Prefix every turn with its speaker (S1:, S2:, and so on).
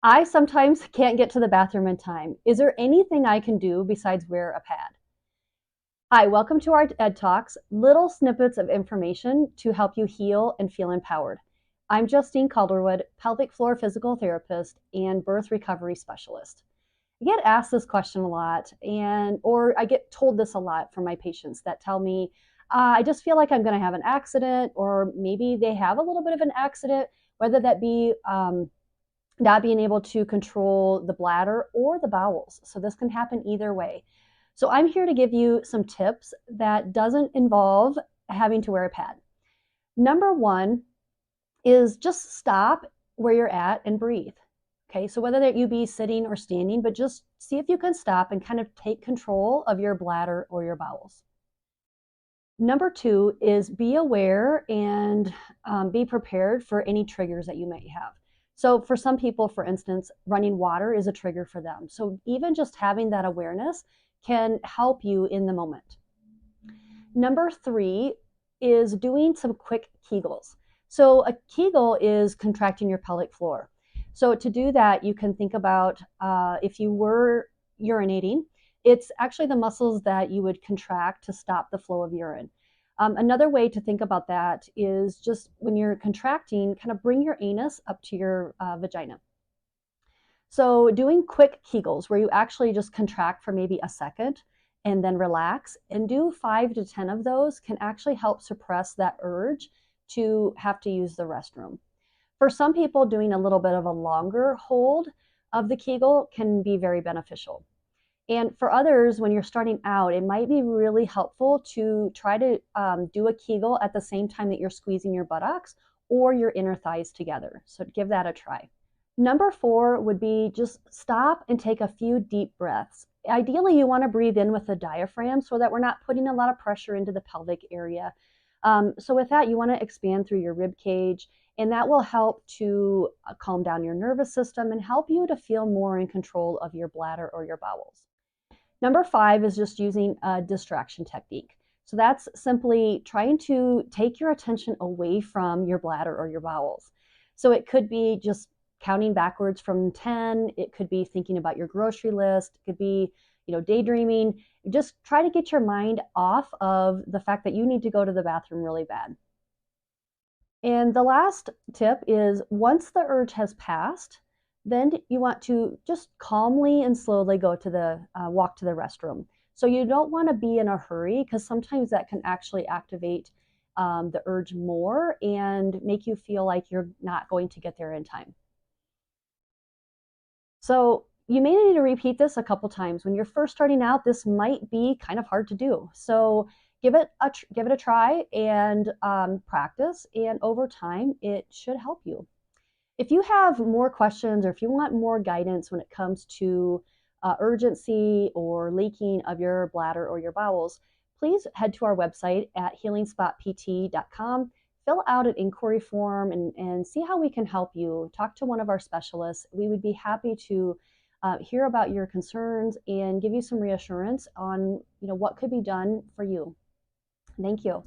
S1: I sometimes can't get to the bathroom in time. Is there anything I can do besides wear a pad? Hi, welcome to our Ed Talks, little snippets of information to help you heal and feel empowered. I'm Justine Calderwood, pelvic floor physical therapist and birth recovery specialist. I get asked this question a lot, or I get told this a lot from my patients that tell me, I just feel like I'm going to have an accident, or maybe they have a little bit of an accident, whether that be not being able to control the bladder or the bowels. So this can happen either way. So I'm here to give you some tips that doesn't involve having to wear a pad. Number one is just stop where you're at and breathe. Okay, so whether that you be sitting or standing, but just see if you can stop and kind of take control of your bladder or your bowels. Number two is be aware and be prepared for any triggers that you might have. So for some people, for instance, running water is a trigger for them. So even just having that awareness can help you in the moment. Number three is doing some quick Kegels. So a Kegel is contracting your pelvic floor. So to do that, you can think about if you were urinating, it's actually the muscles that you would contract to stop the flow of urine. Another way to think about that is just when you're contracting, kind of bring your anus up to your vagina. So doing quick Kegels where you actually just contract for maybe a second and then relax and do 5 to 10 of those can actually help suppress that urge to have to use the restroom. For some people, doing a little bit of a longer hold of the Kegel can be very beneficial. And for others, when you're starting out, it might be really helpful to try to do a Kegel at the same time that you're squeezing your buttocks or your inner thighs together. So give that a try. Number four would be just stop and take a few deep breaths. Ideally, you want to breathe in with the diaphragm so that we're not putting a lot of pressure into the pelvic area. So with that, you want to expand through your rib cage, and that will help to calm down your nervous system and help you to feel more in control of your bladder or your bowels. Number five is just using a distraction technique. So that's simply trying to take your attention away from your bladder or your bowels. So it could be just counting backwards from 10. It could be thinking about your grocery list. It could be, daydreaming. Just try to get your mind off of the fact that you need to go to the bathroom really bad. And the last tip is once the urge has passed, then you want to just calmly and slowly go to the walk to the restroom. So you don't want to be in a hurry because sometimes that can actually activate the urge more and make you feel like you're not going to get there in time. So you may need to repeat this a couple times. When you're first starting out, this might be kind of hard to do. So give it a try and practice, and over time, it should help you. If you have more questions or if you want more guidance when it comes to urgency or leaking of your bladder or your bowels, please head to our website at healingspotpt.com, fill out an inquiry form, and see how we can help you. Talk to one of our specialists. We would be happy to hear about your concerns and give you some reassurance on what could be done for you. Thank you.